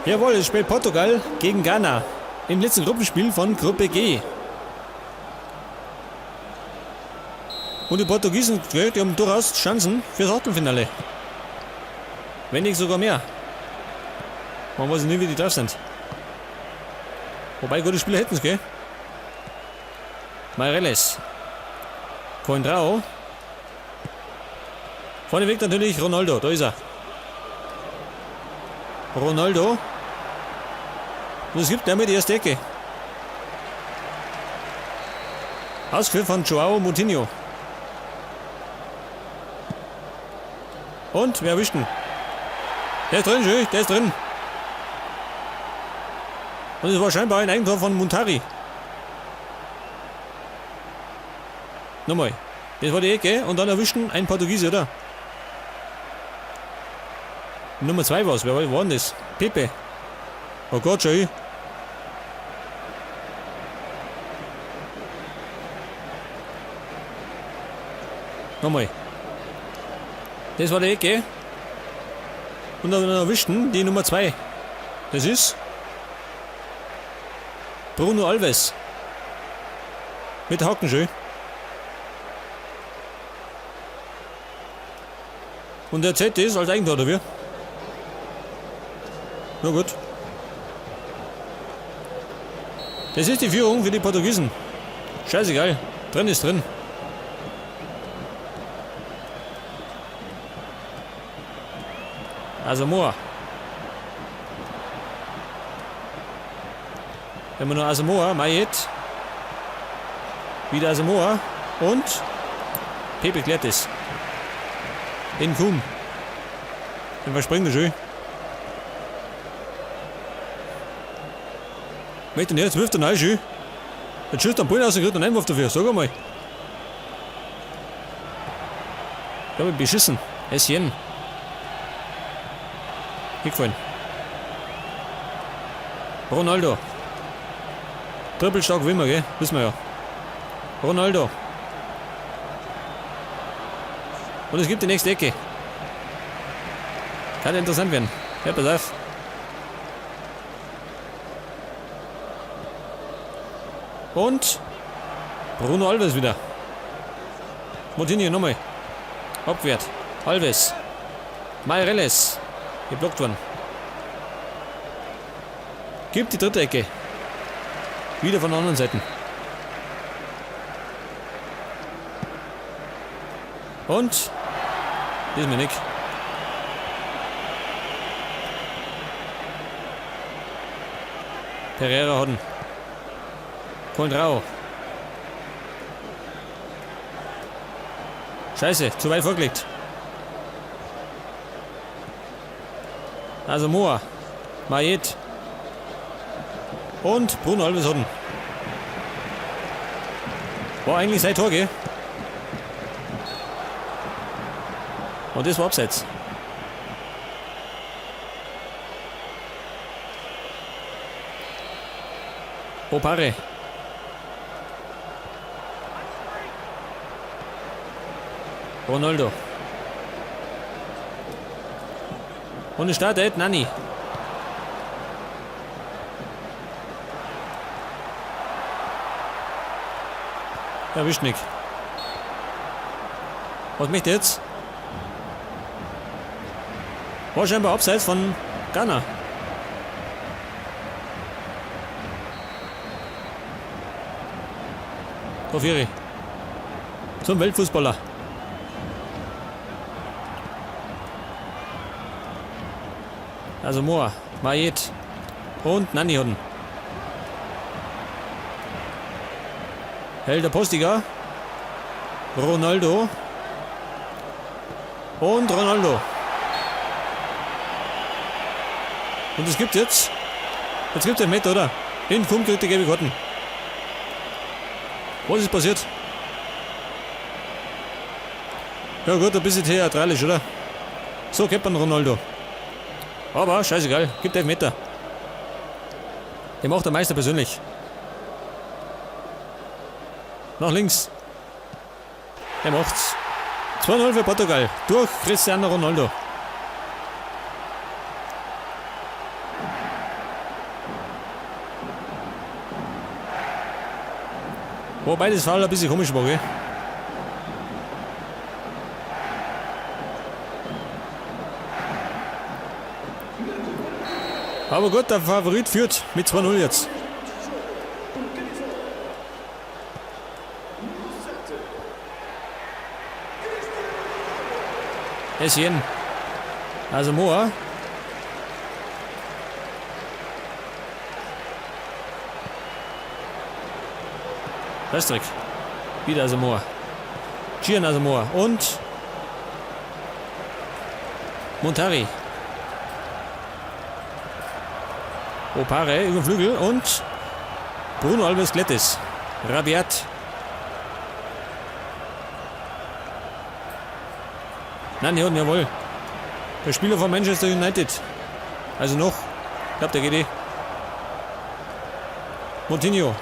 Jawohl, es spielt Portugal gegen Ghana im letzten Gruppenspiel von Gruppe G. Und die Portugiesen, die haben durchaus Chancen fürs Achtelfinale. Wenn nicht sogar mehr. Man weiß nicht, wie die drauf sind. Wobei, gute Spieler hätten es, gell? Meireles. Coentrao. Vorne weg natürlich Ronaldo, da ist er. Ronaldo. Und es gibt damit die erste Ecke. Ausgeführt von Joao Moutinho. Und, wer erwischt ihn? Der ist drin, schön, der ist drin. Und es war scheinbar ein Eigentor von Muntari. Nochmal. Das war die Ecke und dann erwischten ein Portugiese, oder? Nummer 2 war es. Wer war denn das? Pepe. Oh Gott, schön. Nochmal. Das war die Ecke. Und dann erwischten die Nummer 2. Das ist Bruno Alves. Mit Haken schön. Und der zählt das als Eigentor dafür. Na gut. Das ist die Führung für die Portugiesen. Scheißegal. Drin ist drin. Asamoah. Immer nur Asamoah, Mayet. Wieder Asamoah. Und Pepe klärt es. In Kuhn. Den verspringen wir schön. Möchte nicht, jetzt wirft er rein, schön. Jetzt schießt er den Ball raus und kriegt einen Einwurf dafür. Sag einmal. Ich habe ihn beschissen. Essien. Hingefallen. Ronaldo. Trippelstark wie immer, gell? Wissen wir ja. Ronaldo. Und es gibt die nächste Ecke. Kann interessant werden. Ja, pass auf. Und Bruno Alves wieder. Moutinho nochmal. Abwehrt. Alves. Meireles. Geblockt worden. Gibt die dritte Ecke. Wieder von der anderen Seite. Und diesmal nicht. Pereira hat ihn. Coentrao. Scheiße, zu weit vorgelegt. Asamoah. Mayet. Und Bruno Alves hat ihn. War eigentlich sein Tor, gell? Und das war abseits. Opare. Ronaldo. Und es startet Nani. Erwischt nicht. Was möchte jetzt? War scheinbar abseits von Ghana. Profiri. Zum Weltfußballer. Also Moa, Mayet und Nani hat ihn. Hält der Postiger. Ronaldo. Und Ronaldo. Und es gibt jetzt. Jetzt gibt es einen Meter, oder? In Kuhn kriegt die gelbe Karten. Was ist passiert? Ja gut, ein bisschen theatralisch, oder? So kennt man Ronaldo. Aber scheißegal, gibt 11 Meter. Den macht der Meister persönlich. Nach links. Er macht's. 2-0 für Portugal. Durch Cristiano Ronaldo. Wobei das Foul ein bisschen komisch war, gell? Aber gut, der Favorit führt mit 2-0 jetzt. Essien. Also Moa. Restrick. Wieder Asamoah. Gian Asamoah. Und Montari. Opare über den Flügel und Bruno Alves Glettis. Rabiat. Nein, hier unten, jawohl. Der Spieler von Manchester United. Also noch. Ich glaube, der geht eh. Moutinho.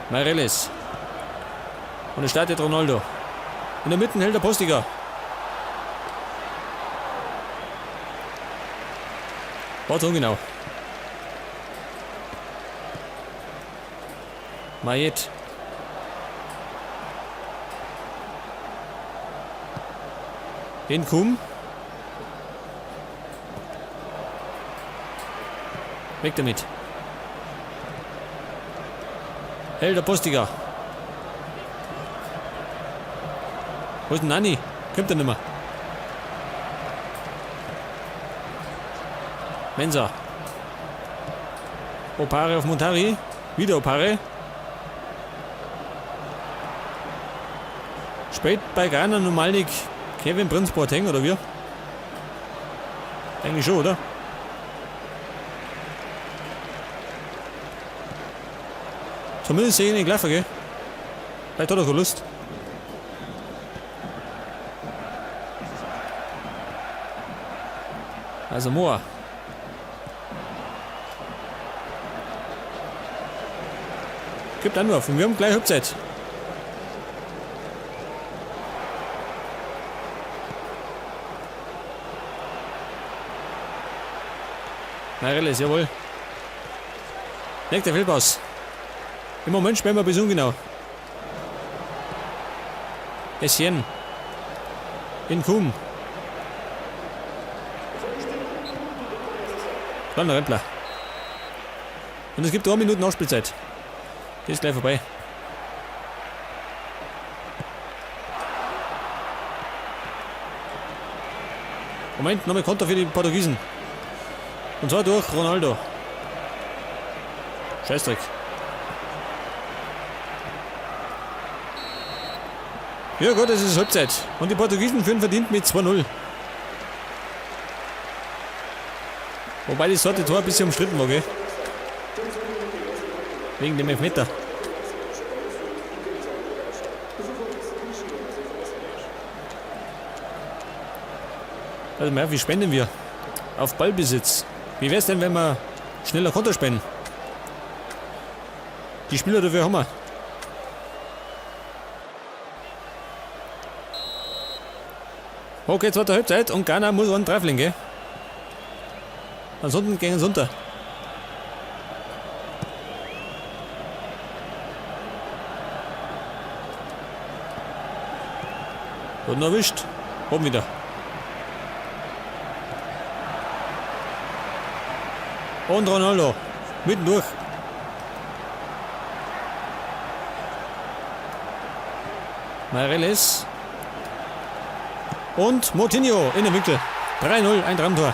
Meireles. Und es startet Ronaldo. In der Mitte hält der Postiger. War zu ungenau. Mayet. Inkum. Weg damit. Hält der Postiger. Wo ist denn Nani? Kommt er nicht mehr. Mensa. Opare auf Montari. Wieder Opare. Spät bei Ghana und Malnik Kevin Prince Boateng oder wir? Eigentlich schon, oder? Zumindest sehe ich nicht gelaufen, gell? Vielleicht hat er keine Lust. Also Moa. Gibt Anwurf und wir haben gleich Halbzeit. Meireles, jawohl. Legt der Fehlpass. Im Moment spielen wir bis ungenau. Essien. Inkum. Kleiner Rempler. Und es gibt 3 Minuten Nachspielzeit. Die ist gleich vorbei. Moment, nochmal Konter für die Portugiesen. Und zwar durch Ronaldo. Scheißdreck. Ja gut, es ist Halbzeit. Und die Portugiesen führen verdient mit 2-0. Wobei das zweite Tor ein bisschen umstritten war, gell? Wegen dem Elfmeter. Also mehr, wie spenden wir? Auf Ballbesitz. Wie wäre es denn, wenn wir schneller Konter spenden? Die Spieler dafür haben wir. Okay, zweite Halbzeit und Ghana muss einen Treffeln, gell? Ansonsten gehen sie unter. Wurden erwischt. Oben wieder. Und Ronaldo. Mittendurch. Meireles. Und Moutinho in der Winkel. 3-0, ein Traumtor.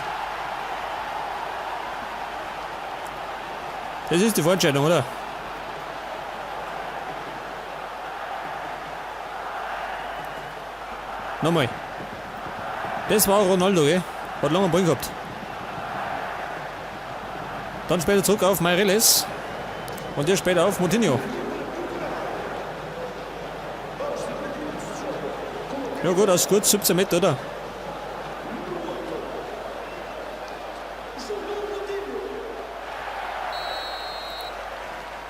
Das ist die Vorentscheidung, oder? Nochmal. Das war Ronaldo, gell? Hat lange einen Ball gehabt. Dann später zurück auf Meireles. Und der später auf Moutinho. Ja gut, aus gut 17 Meter, oder?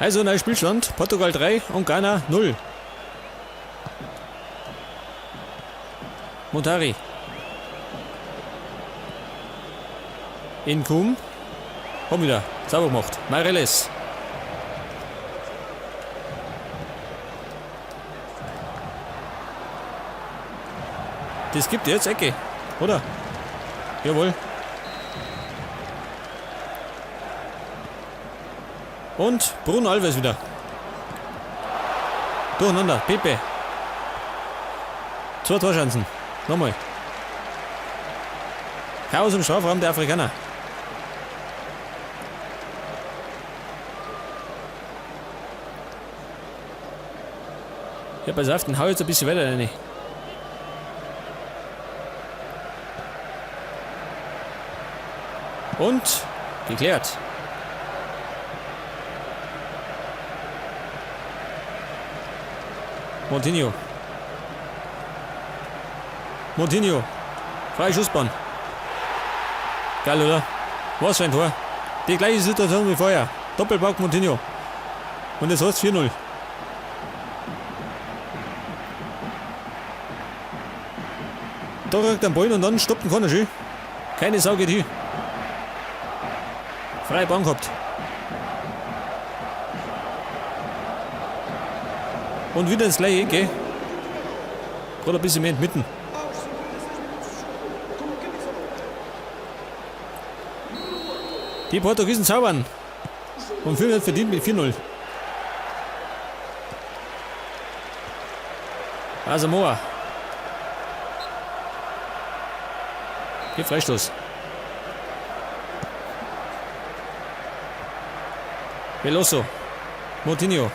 Also neuer Spielstand. Portugal 3 und Ghana 0. Montari. Inkum. Komm wieder. Sauber gemacht. Meireles. Das gibt jetzt Ecke, oder? Jawohl. Und Bruno Alves wieder. Durcheinander, Pepe. 2 Torchancen. Nochmal. Chaos im Strafraum der Afrikaner. Ja, pass auf, den hau jetzt ein bisschen weiter rein. Und geklärt. Moutinho. Moutinho. Freie Schussbahn. Geil, oder? Was für ein Tor. Die gleiche Situation wie vorher. Doppelpack Moutinho. Und jetzt heißt 4-0. Da kriegt er den Ball und dann stoppt ihn keiner schön. Keine Sau geht hin. Freie Bahn gehabt. Und wieder ins gleiche Ecke. Gerade ein bisschen mehr mitten. Die Portugiesen zaubern. Und führen jetzt verdient mit 4-0. Asamoah. Hier Freistoß. Veloso. Moutinho.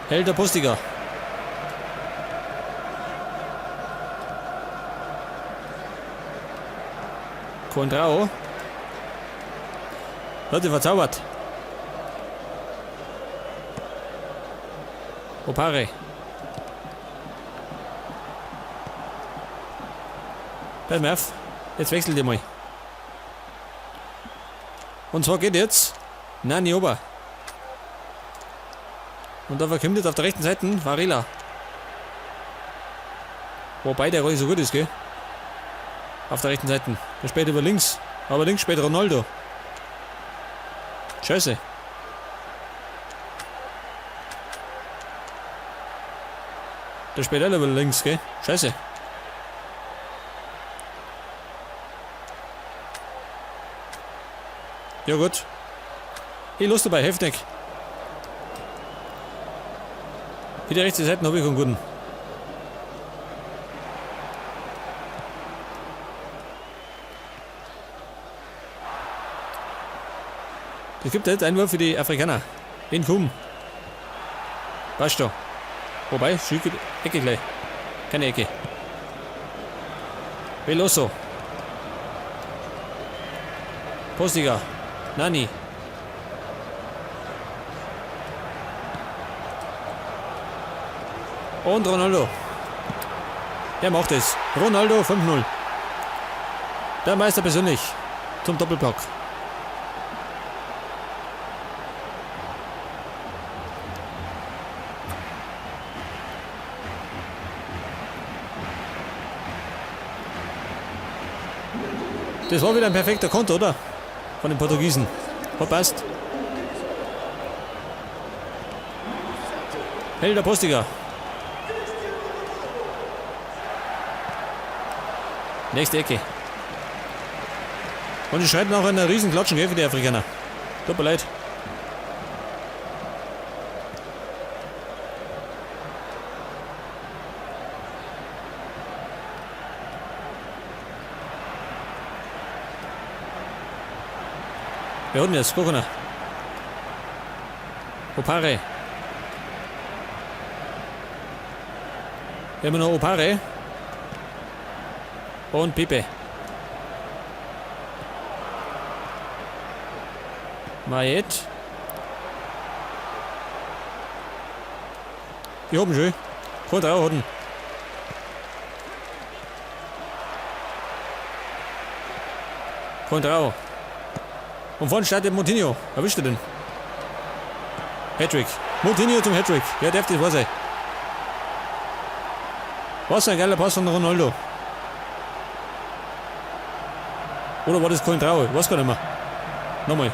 Helder Postiger. Contrao. Leute, verzaubert. Opare. Pass mal auf. Jetzt wechselt ihr mal. Und zwar geht jetzt Nani Ober. Und da verkündet auf der rechten Seite Varela. Wobei der gar nicht so gut ist, gell? Auf der rechten Seite. Der spielt über links. Aber links spielt Ronaldo. Scheiße. Der spielt alle über links, gell? Scheiße. Ja gut. Ich los dabei, Heftig. Für die rechte Seite habe ich einen guten. Es gibt jetzt Einwurf für die Afrikaner. In Kum. Passt doch. Wobei, Ecke gleich. Keine Ecke. Veloso. Postiger. Nani. Und Ronaldo. Er macht es. Ronaldo 5-0. Der Meister persönlich. Zum Doppelblock. Das war wieder ein perfekter Konter, oder? Von den Portugiesen. Hat passt. Helder Postiger. Nächste Ecke. Und ich schreibe noch eine riesen Klatschen, gell, für die Afrikaner. Tut mir leid. Wer hat denn jetzt? Guck mal. Opare. Wir haben noch Opare. Und Pepe. Maet. Die haben schön. Contrao hatten. Contrao. Und vorne startet Moutinho. Erwischt er den? Hattrick. Moutinho zum Hattrick. Ja, darf das wahr sein. Was ein geiler Pass von Ronaldo. Oder war das Contrao? Ich weiß gar nicht mehr. Nochmal.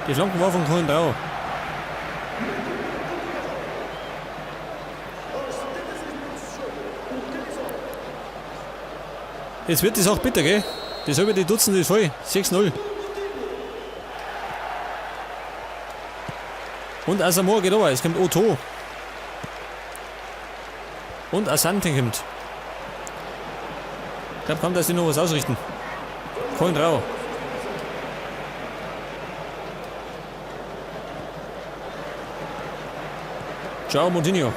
Die Flanken war von Coentrao. Jetzt wird das auch bitter, gell? Das halbe die Dutzend ist voll. 6-0. Und Asamoah geht aber. Es kommt Otto. Und Asante kommt. Ich glaube kaum, dass die noch was ausrichten. Coentrao. Ciao, Moutinho.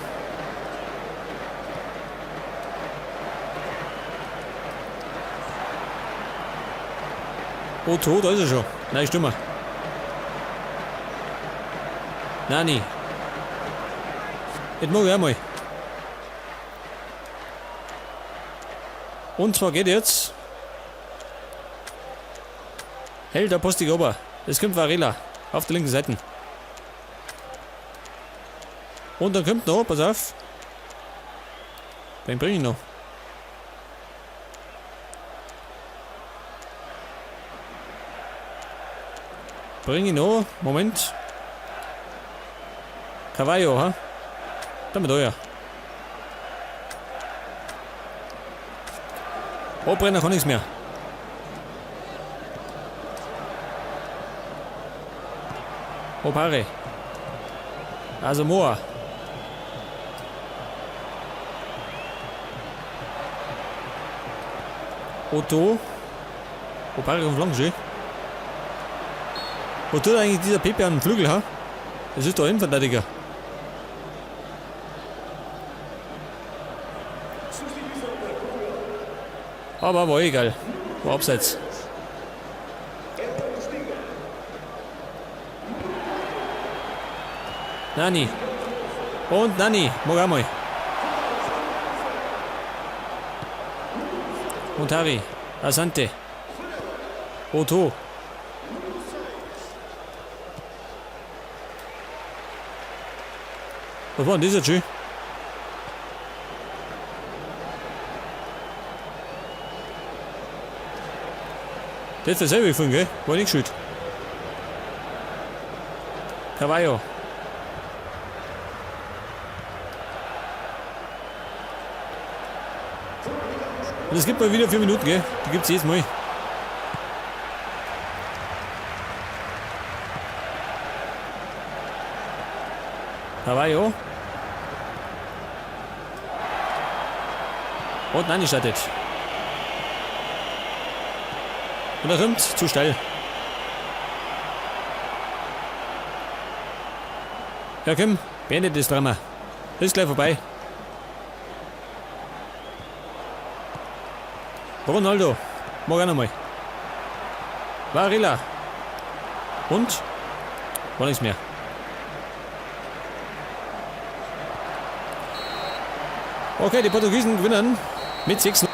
Otto, da ist er schon. Nein, stimmt. Nani. Jetzt mag ich einmal. Und zwar geht jetzt. Hält der Postig ober. Es kommt Varela auf der linken Seite. Und dann kommt noch, pass auf. Den bringe ich noch. Bringe ich noch. Moment. Cavallo, ha? Damit da ja. Abbrenner kann nichts mehr. Opare. Asamoah. Otto. Opare und Flanke. Wo tut eigentlich dieser Pepe an den Flügel, ha? Das ist doch Innenverteidiger. Aber war egal. War abseits. Nani. Und Nani. Mag auch mal. Montari. Asante. Otto. Was war denn dieser Tschü? Der ist dasselbe gefunden, gell? War nicht schuld. Cavallo. Und es gibt mal wieder 4 Minuten, gell? Die gibt es jedes Mal. Cavallo. Und Nani startet. Und er kommt zu steil. Ja, komm, beendet das Drama. Ist gleich vorbei. Ronaldo. Mag auch nochmal. Varela. Und? War nichts mehr. Okay, die Portugiesen gewinnen mit 6-0.